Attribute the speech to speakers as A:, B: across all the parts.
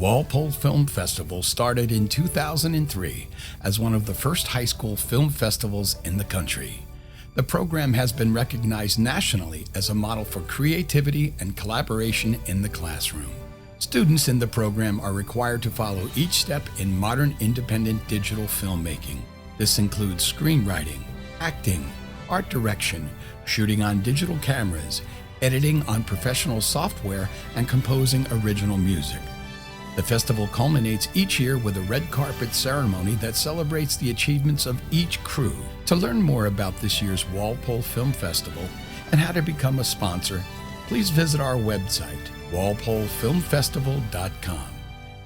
A: Walpole Film Festival started in 2003 as one of the first high school film festivals in the country. The program has been recognized nationally as a model for creativity and collaboration in the classroom. Students in the program are required to follow each step in modern independent digital filmmaking. This includes screenwriting, acting, art direction, shooting on digital cameras, editing on professional software, and composing original music. The festival culminates each year with a red carpet ceremony that celebrates the achievements of each crew. To learn more about this year's Walpole Film Festival and how to become a sponsor, please visit our website, walpolefilmfestival.com.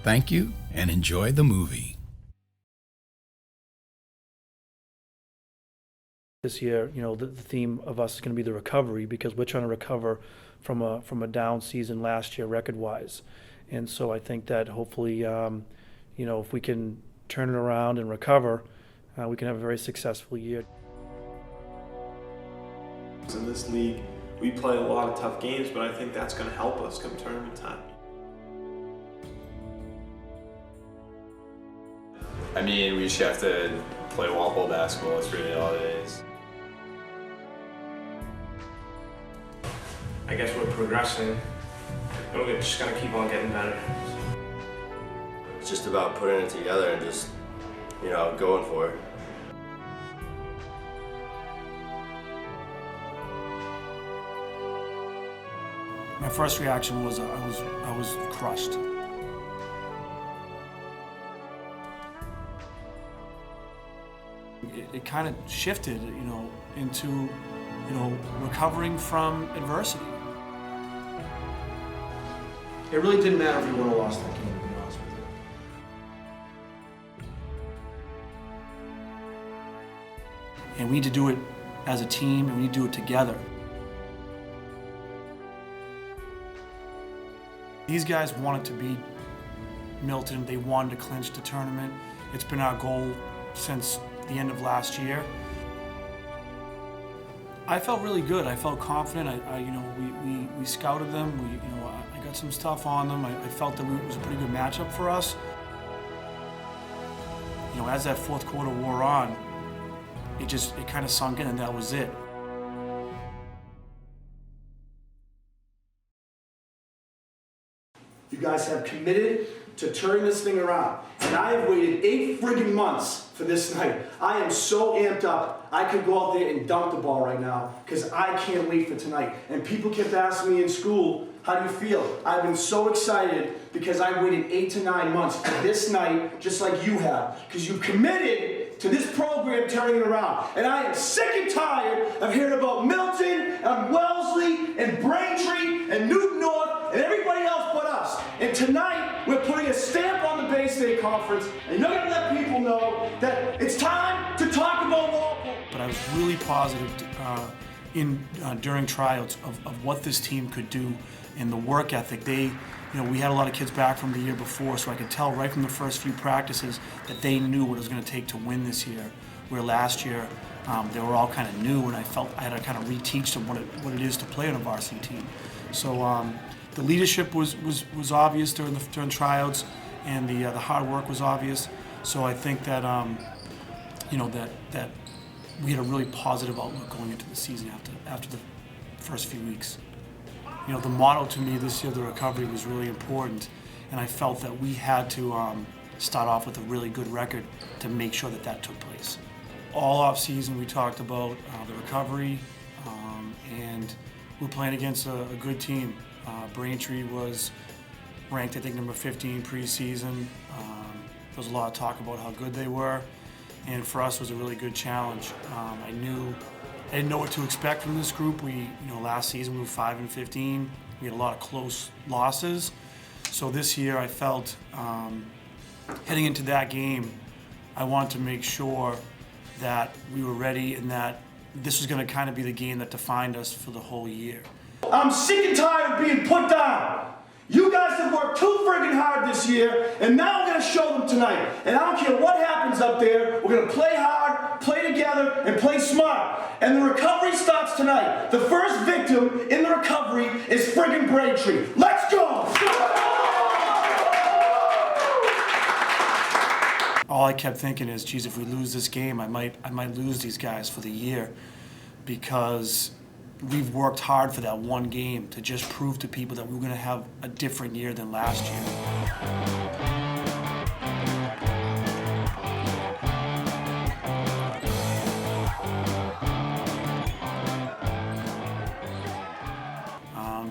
A: Thank you and enjoy the movie.
B: This year, the theme of us is going to be the recovery, because we're trying to recover from a down season last year record-wise. And so I think that hopefully, if we can turn it around and recover, we can have a very successful year.
C: In this league, we play a lot of tough games, but I think that's going to help us come tournament time.
D: I mean, we just have to play Walpole basketball. That's really all it is.
E: I guess we're progressing. We're just gonna keep on getting better.
F: It's just about putting it together and just, going for it.
B: My first reaction was I was crushed. It kind of shifted, into, recovering from adversity.
G: It really didn't matter if you won or lost that game, to be honest with you.
B: And we need to do it as a team, and we need to do it together. These guys wanted to beat Milton. They wanted to clinch the tournament. It's been our goal since the end of last year. I felt really good. I felt confident. We scouted them. I got some stuff on them. I felt that it was a pretty good matchup for us. As that fourth quarter wore on, it kind of sunk in, and that was it.
G: You guys have committed to turning this thing around. And I have waited 8 friggin' months for this night. I am so amped up. I could go out there and dunk the ball right now because I can't wait for tonight. And people kept asking me in school, how do you feel? I've been so excited because I waited 8 to 9 months for this night, just like you have. Because you've committed to this program turning it around. And I am sick and tired of hearing about Milton and Wellesley and Braintree and Newton North and everybody else but us. And tonight, we're putting a stamp on the Bay State Conference, and you're gonna let people know that it's time to talk about Walpole.
B: But I was really positive during tryouts of what this team could do and the work ethic. We had a lot of kids back from the year before, so I could tell right from the first few practices that they knew what it was going to take to win this year. Where last year, they were all kind of new, and I felt I had to kind of reteach them what it is to play on a varsity team. So the leadership was obvious during tryouts, and the hard work was obvious. So I think that that we had a really positive outlook going into the season after the first few weeks. The motto to me this year, the recovery, was really important, and I felt that we had to start off with a really good record to make sure that took place. All off season we talked about the recovery, and we're playing against a good team. Braintree was ranked, I think, number 15 preseason. There was a lot of talk about how good they were, and for us it was a really good challenge. I didn't know what to expect from this group. Last season we were 5-15. We had a lot of close losses. So this year I felt, heading into that game, I wanted to make sure that we were ready and that this was going to kind of be the game that defined us for the whole year.
G: I'm sick and tired of being put down. You guys have worked too friggin' hard this year, and now we're going to show them tonight. And I don't care what happens up there, we're going to play hard, play together, and play smart. And the recovery starts tonight. The first victim in the recovery is friggin' Braintree. Let's go!
B: all I kept thinking is, geez, if we lose this game, I might lose these guys for the year, because we've worked hard for that one game to just prove to people that we were going to have a different year than last year.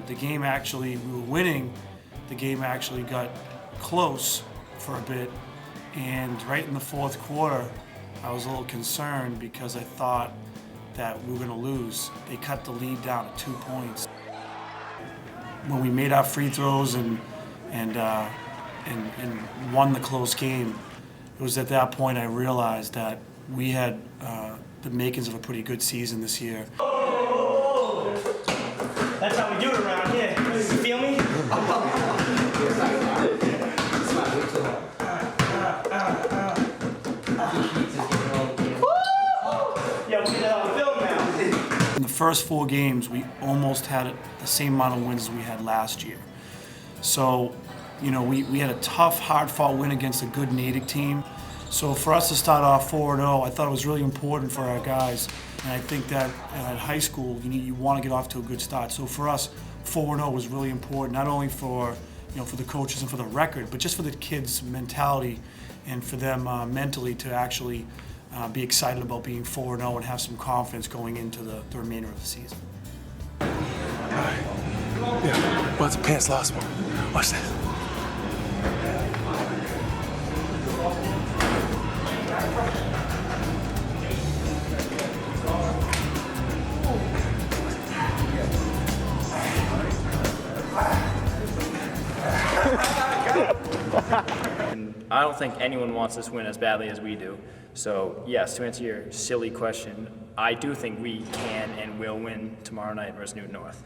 B: The game actually, we were winning, the game actually got close for a bit, and right in the fourth quarter, I was a little concerned because I thought that we were going to lose. They cut the lead down to 2 points. When we made our free throws and won the close game, it was at that point I realized that we had the makings of a pretty good season this year.
H: That's how we do it around here. You feel me? Yeah, we get on film now.
B: In the first 4 games, we almost had the same amount of wins as we had last year. So, you know, we had a tough, hard-fought win against a good Natick team. So for us to start off 4-0, I thought it was really important for our guys. And I think that at high school, you want to get off to a good start. So for us, 4-0 was really important, not only for, for the coaches and for the record, but just for the kids' mentality and for them mentally to actually be excited about being 4-0 and have some confidence going into the remainder of the season.
I: All right. Yeah, bunch of pants lost one. Watch this.
J: I don't think anyone wants this win as badly as we do. So yes, to answer your silly question, I do think we can and will win tomorrow night versus Newton North.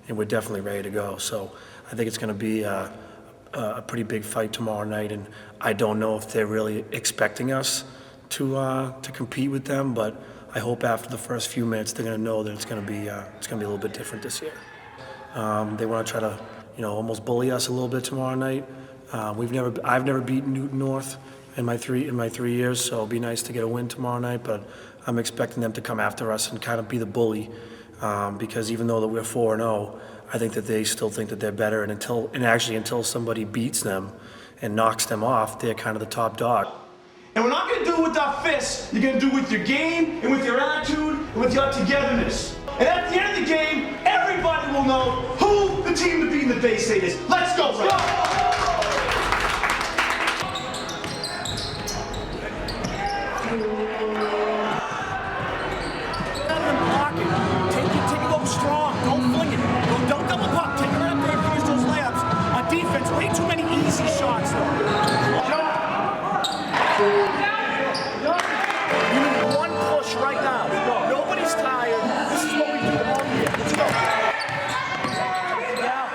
G: And we're definitely ready to go. So I think it's going to be a pretty big fight tomorrow night, and I don't know if they're really expecting us to compete with them, but I hope after the first few minutes they're going to know that it's going to be a little bit different this year. They want to try to almost bully us a little bit tomorrow night. I've never beaten Newton North in my three years, so it'll be nice to get a win tomorrow night. But I'm expecting them to come after us and kind of be the bully, because even though that we're 4-0, I think that they still think that they're better. And until somebody beats them and knocks them off, they're kind of the top dog.
H: And we're not going to do it with our fists. You're going to do it with your game and with your attitude and with your togetherness. And at the end of the game, everybody will know who the team to beat in the Bay State is. Let's go, Red!
B: Way too many easy shots, though. You need one push right now. Nobody's tired. This is what we do all year. Let's go. Now,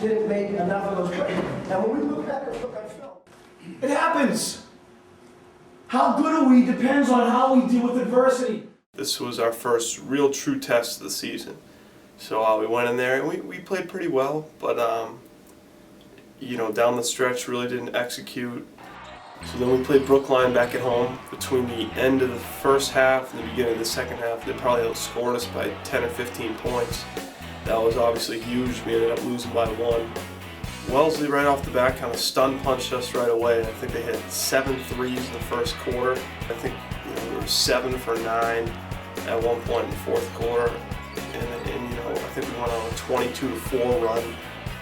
G: Didn't make enough of those plays. And when we look back and look on film,
H: It happens. How good are we depends on how we deal with adversity.
C: This was our first real true test of the season. So we went in there and we played pretty well, but down the stretch really didn't execute. So then we played Brookline back at home. Between the end of the first half and the beginning of the second half, they probably outscored us by 10 or 15 points. That was obviously huge. We ended up losing by 1. Wellesley right off the bat kind of stun punched us right away. I think they hit 7 threes in the first quarter. I think we were 7 for 9 at one point in the fourth quarter. And I think we went on a 22-4 run.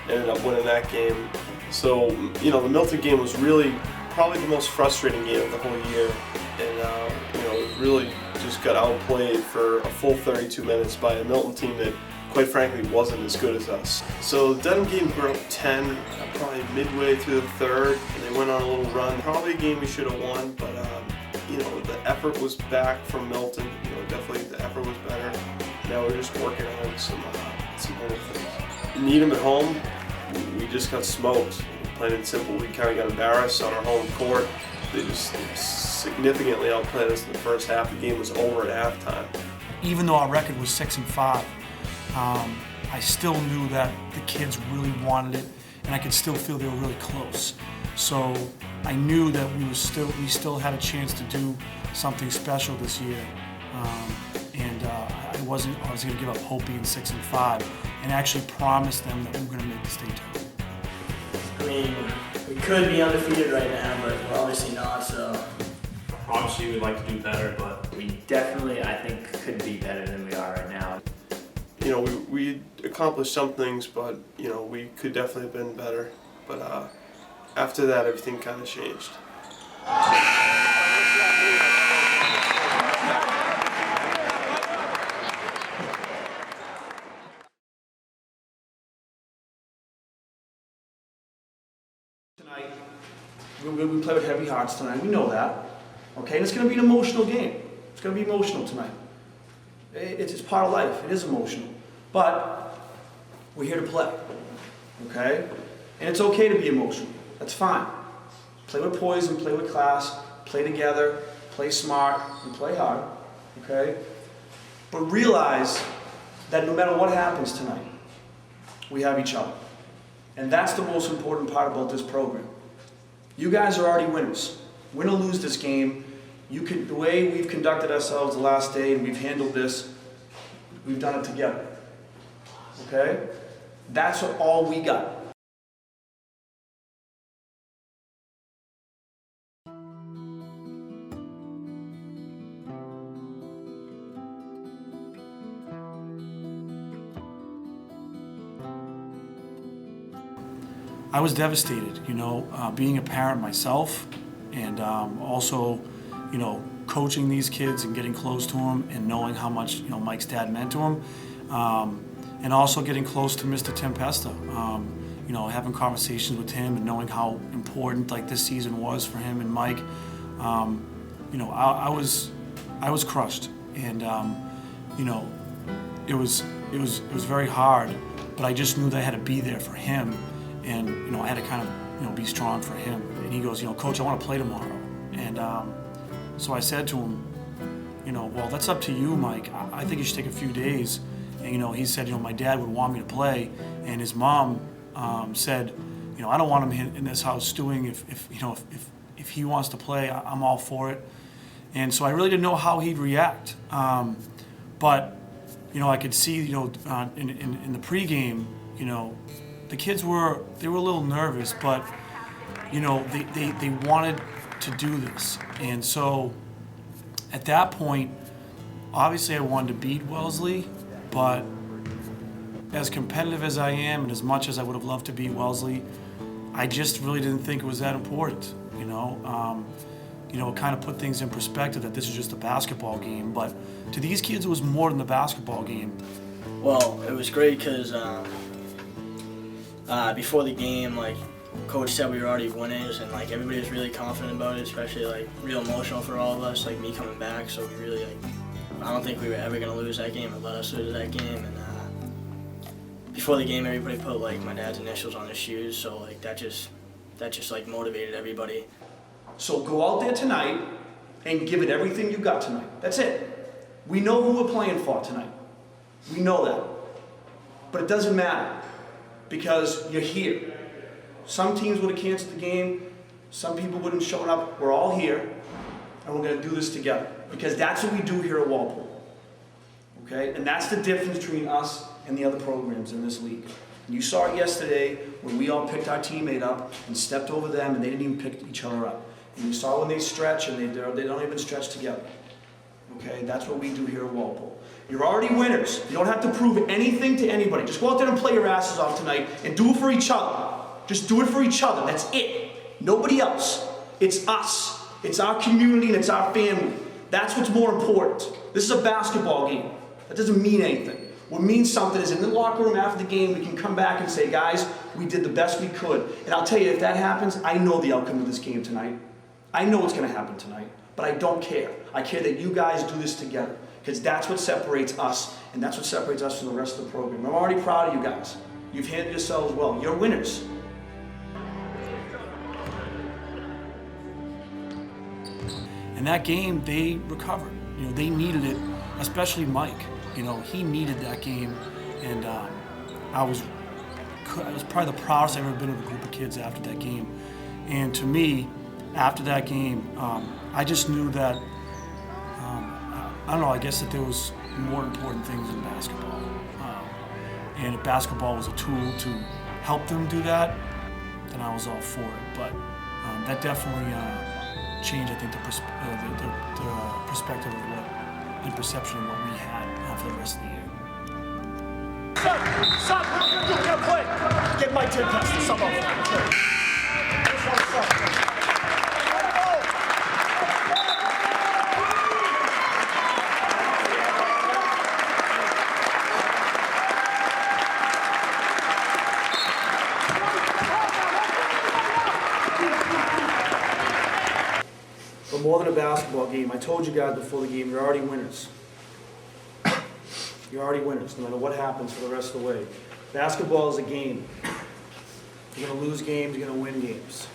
C: Ended up winning that game. So, the Milton game was really probably the most frustrating game of the whole year. And, really just got outplayed for a full 32 minutes by a Milton team that quite frankly wasn't as good as us. So the Dedham game grew up 10, probably midway through the third, and they went on a little run. Probably a game we should have won, but the effort was back from Milton. Definitely the effort was better. Now we're just working on some other things. Needham at home, we just got smoked. Plain and simple, we kind of got embarrassed on our home court. They just significantly outplayed us in the first half. The game was over at halftime.
B: Even though our record was 6-5, I still knew that the kids really wanted it, and I could still feel they were really close. So I knew that we still had a chance to do something special this year, and I wasn't going to give up hope being 6-5, and actually promised them that we were going to make the state tournament.
K: I mean, we could be undefeated right now, but we're obviously not, so.
E: Obviously, we'd like to do better, but
J: We definitely, I think, could be better than we are right now.
C: We accomplished some things, but we could definitely have been better. But after that, everything kind of changed.
G: Tonight, we play with heavy hearts tonight. We know that. Okay, and it's going to be an emotional game. It's going to be emotional tonight. It's part of life. It is emotional. But we're here to play. Okay? And it's okay to be emotional. That's fine. Play with poise and play with class. Play together. Play smart and play hard. Okay? But realize that no matter what happens tonight, we have each other. And that's the most important part about this program. You guys are already winners. Win or lose this game, the way we've conducted ourselves the last day and we've handled this, we've done it together. Okay? That's all we got.
B: I was devastated, being a parent myself, and also, coaching these kids and getting close to them and knowing how much, Mike's dad meant to him, and also getting close to Mr. Tim Pesta, having conversations with him and knowing how important this season was for him and Mike. I was crushed, and it was very hard, but I just knew that I had to be there for him. And I had to kind of be strong for him. And he goes, Coach, I want to play tomorrow. And so I said to him, well, that's up to you, Mike. I think you should take a few days. And he said, my dad would want me to play, and his mom said, I don't want him in this house stewing. If he wants to play, I'm all for it. And so I really didn't know how he'd react. But I could see, in the pregame, the kids were a little nervous, but they wanted to do this. And so at that point, obviously I wanted to beat Wellesley, but as competitive as I am and as much as I would have loved to beat Wellesley, I just really didn't think it was that important. It kind of put things in perspective that this is just a basketball game, but to these kids it was more than the basketball game.
K: Well, it was great because before the game, Coach said we were already winners, and everybody was really confident about it, especially real emotional for all of us, me coming back. So we really I don't think we were ever gonna lose that game or let us lose that game. And before the game, everybody put my dad's initials on their shoes, so that just motivated everybody.
G: So go out there tonight and give it everything you got tonight. That's it. We know who we're playing for tonight. We know that. But it doesn't matter, because you're here. Some teams would have canceled the game. Some people wouldn't have shown up. We're all here, and we're going to do this together, because that's what we do here at Walpole. Okay? And that's the difference between us and the other programs in this league. And you saw it yesterday when we all picked our teammate up and stepped over them, and they didn't even pick each other up. And you saw when they stretch, and they don't even stretch together. Okay? That's what we do here at Walpole. You're already winners. You don't have to prove anything to anybody. Just go out there and play your asses off tonight and do it for each other. Just do it for each other. That's it. Nobody else. It's us. It's our community and it's our family. That's what's more important. This is a basketball game. That doesn't mean anything. What means something is in the locker room after the game, we can come back and say, guys, we did the best we could. And I'll tell you, if that happens, I know the outcome of this game tonight. I know what's going to happen tonight. But I don't care. I care that you guys do this together, because that's what separates us, and that's what separates us from the rest of the program. I'm already proud of you guys. You've handled yourselves well. You're winners.
B: In that game, they recovered. You know, they needed it, especially Mike. You know, he needed that game, and I was probably the proudest I've ever been of a group of kids after that game. And to me, after that game, I just knew that, I don't know, I guess that there was more important things in basketball. And if basketball was a tool to help them do that, then I was all for it. But that definitely changed, I think, the perspective of what, and perception of what we had for the rest of the year.
H: Stop! We're gonna play! Get Mike to pass the sub off.
G: But more than a basketball game, I told you guys before the game, you're already winners. You're already winners, no matter what happens for the rest of the way. Basketball is a game. You're going to lose games, you're going to win games.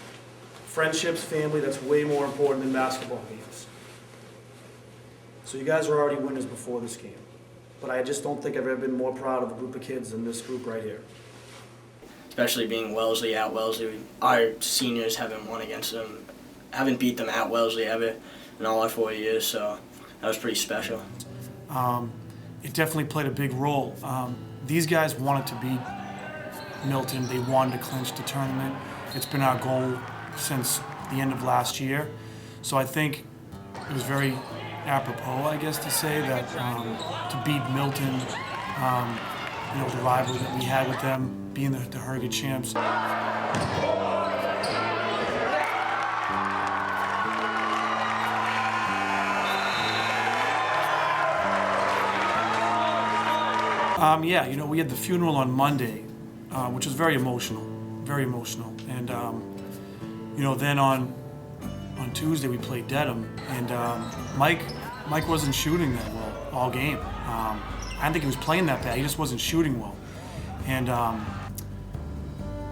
G: Friendships, family, that's way more important than basketball games. So you guys are already winners before this game. But I just don't think I've ever been more proud of a group of kids than this group right here.
K: Especially being Wellesley at Wellesley. Our seniors haven't won against them, haven't beat them at Wellesley ever in all our 4 years, so that was pretty special.
B: It definitely played a big role. These guys wanted to beat Milton. They wanted to clinch the tournament. It's been our goal since the end of last year. So I think it was very apropos, I guess, to say that to beat Milton, you know, the rivalry that we had with them, being the Hurricane champs. Yeah, you know, we had the funeral on Monday, which was very emotional, and you know, then on Tuesday we played Dedham, and Mike wasn't shooting that well all game. I didn't think he was playing that bad. He just wasn't shooting well, and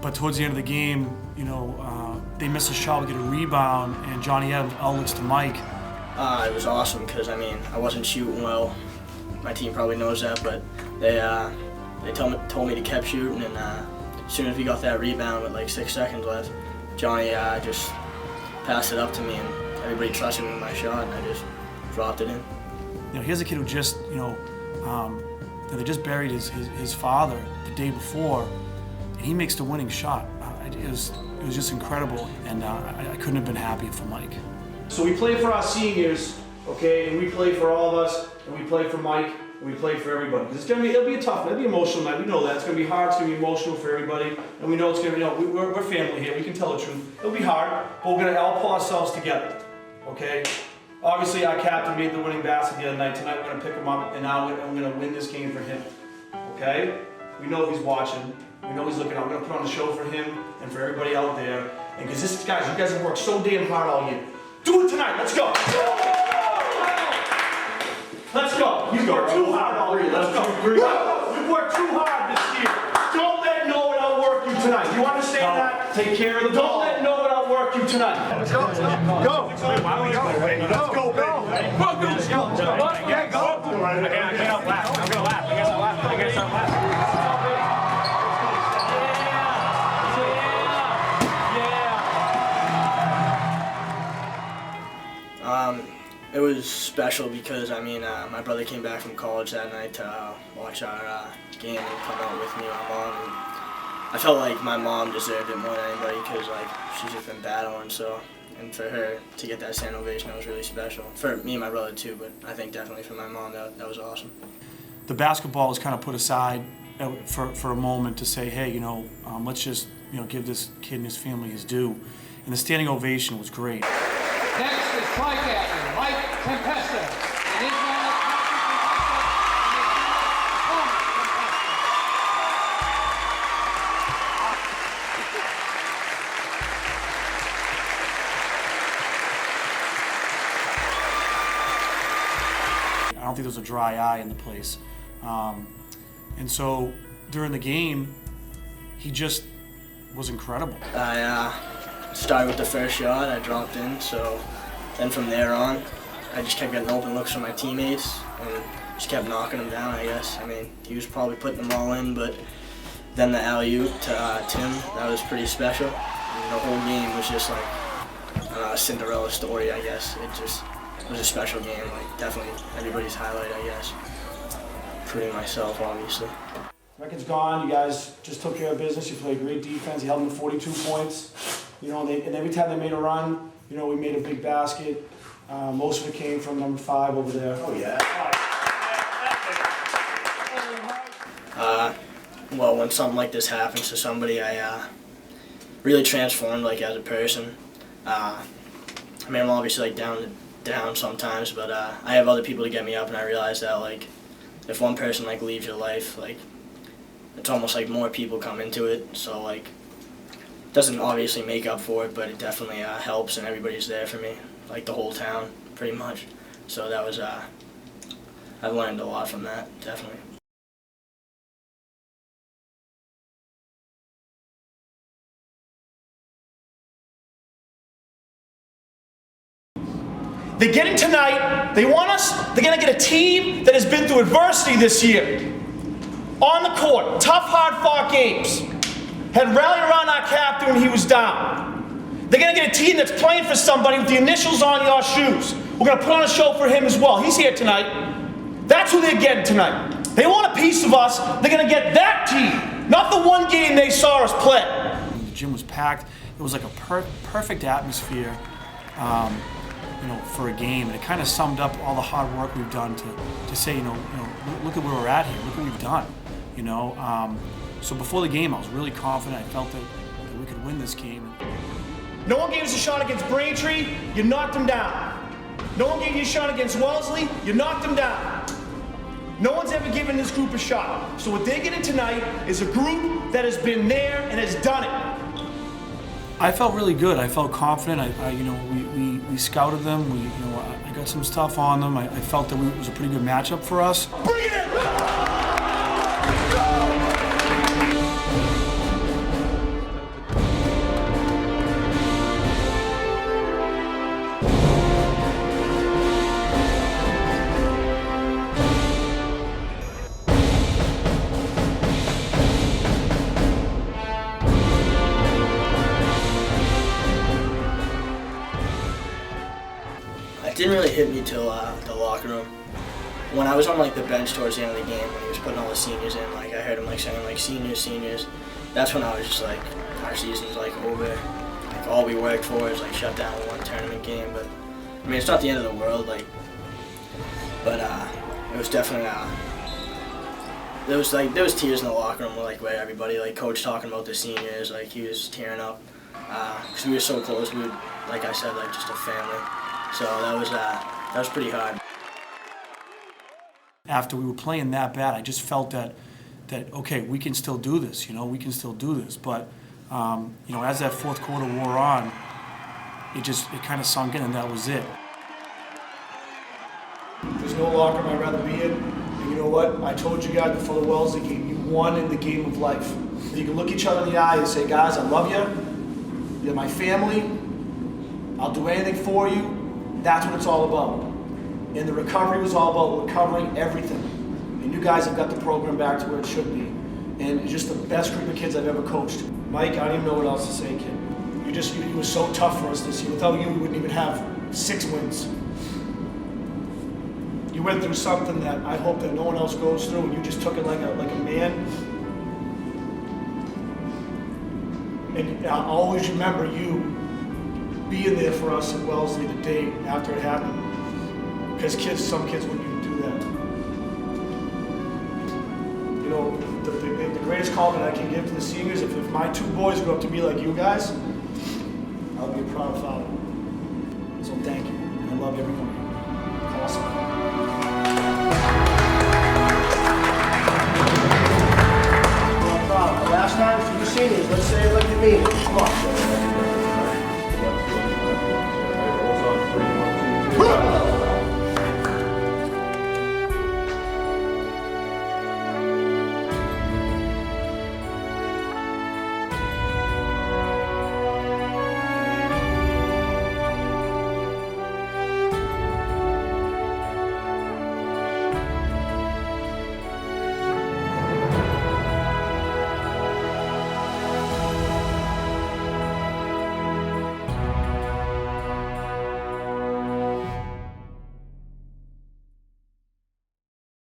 B: but towards the end of the game, you know, they missed a shot, we get a rebound, and Johnny Adams outlets to Mike.
K: It was awesome because I mean I wasn't shooting well. My team probably knows that, but they told me to keep shooting, and as soon as we got that rebound with like 6 seconds left, Johnny just passed it up to me, and everybody trusted me with my shot, and I just dropped it in.
B: You know, here's a kid who just, you know, they just buried his father the day before, and he makes the winning shot. It was just incredible, and I couldn't have been happier for Mike.
G: So we play for our seniors, okay, and we play for all of us, and we play for Mike, and we play for everybody. It'll be a tough night, it'll be an emotional night, we know that. It's gonna be hard, it's gonna be emotional for everybody, and we know it's gonna be, you know, we're family here, we can tell the truth. It'll be hard, but we're gonna all pull ourselves together, okay? Obviously, our captain made the winning basket the other night. Tonight, we're gonna pick him up, and now we're gonna win this game for him, okay? We know he's watching, we know he's looking out. We're gonna put on a show for him and for everybody out there, and because you guys have worked so damn hard all year. Do it tonight, let's go! Let's go. You've worked too hard all year. Let's go. You've worked too hard this year. Don't let no one outwork you tonight. You understand that? Take care of the ball. Don't let no one outwork you tonight. Let's go. Go. Let's go, baby. Let's go, baby. Let's go. Yeah, go. I can't laugh. I'm gonna laugh. I guess I'll laugh. I guess I'll laugh.
K: It was special because, I mean, my brother came back from college that night to watch our game and come out with me and my mom. And I felt like my mom deserved it more than anybody because, like, she's just been battling, so. And for her to get that standing ovation, that was really special. For me and my brother, too, but I think definitely for my mom, that was awesome.
B: The basketball is kind of put aside for a moment to say, hey, you know, let's just, you know, give this kid and his family his due. And the standing ovation was great.
L: Next is flight captain Mike Tempesta and his man
B: I don't think there was a dry eye in the place. And so during the game, he just was incredible.
K: I started with the first shot, I dropped in, so then from there on, I just kept getting open looks from my teammates and just kept knocking them down, I guess. I mean, he was probably putting them all in, but then the alley-oop to Tim, that was pretty special. And the whole game was just like a Cinderella story, I guess. It was a special game, like definitely everybody's highlight, I guess. Including myself, obviously.
G: Record's gone. You guys just took care of business. You played great defense. You held them to 42 points. You know, and every time they made a run, you know, we made a big basket. Most of it came from number 5 over there. Oh yeah.
K: Well, when something like this happens to somebody, I really transformed, like, as a person. I mean, I'm obviously like down sometimes, but I have other people to get me up, and I realize that, like, if one person like leaves your life, like, it's almost like more people come into it. So, like, it doesn't obviously make up for it, but it definitely helps, and everybody's there for me, like the whole town, pretty much. So that was I've learned a lot from that, definitely.
G: They're getting tonight, they want us, they're going to get a team that has been through adversity this year. On the court, tough, hard-fought games. Had rallied around our captain when he was down. They're going to get a team that's playing for somebody with the initials on your shoes. We're going to put on a show for him as well. He's here tonight. That's who they're getting tonight. They want a piece of us, they're going to get that team, not the one game they saw us play.
B: The gym was packed. It was like a perfect atmosphere. You know, for a game, and it kind of summed up all the hard work we've done to say, you know, look at where we're at here, look what we've done, you know. So before the game, I was really confident. I felt that we could win this game.
G: No one gave us a shot against Braintree, you knocked them down. No one gave you a shot against Wellesley, you knocked them down. No one's ever given this group a shot. So what they're getting tonight is a group that has been there and has done it.
B: I felt really good. I felt confident. You know, we scouted them. I got some stuff on them. I felt that it was a pretty good matchup for us.
G: Bring it in!
K: It didn't really hit me till the locker room. When I was on like the bench towards the end of the game, when he was putting all the seniors in, like I heard him like saying like seniors. That's when I was just like, our season's like over. Like all we worked for is like shut down one tournament game. But I mean, it's not the end of the world. Like, but it was definitely there was tears in the locker room, like where everybody, like coach talking about the seniors, like he was tearing up because we were so close. We were, like I said, like just a family. So that was pretty hard.
B: After we were playing that bad, I just felt that okay, we can still do this. You know, we can still do this. But you know, as that fourth quarter wore on, it kind of sunk in, and that was it.
G: There's no locker room I'd rather be in. And you know what? I told you guys before the Wellesley game, you won in the game of life. You can look each other in the eye and say, guys, I love you. You're my family. I'll do anything for you. That's what it's all about. And the recovery was all about recovering everything. And you guys have got the program back to where it should be. And it's just the best group of kids I've ever coached. Mike, I don't even know what else to say, kid. You were so tough for us this year. Without you, we wouldn't even have 6 wins. You went through something that I hope that no one else goes through, and you just took it like a man. And I'll always remember you being there for us at Wellesley the day after it happened. Because some kids wouldn't even do that. You know, the greatest compliment I can give to the seniors, if my 2 boys grew up to be like you guys, I'll be a proud father. So thank you, and I love everyone. Awesome. Last time for the seniors, let's say it like you mean it. Come on.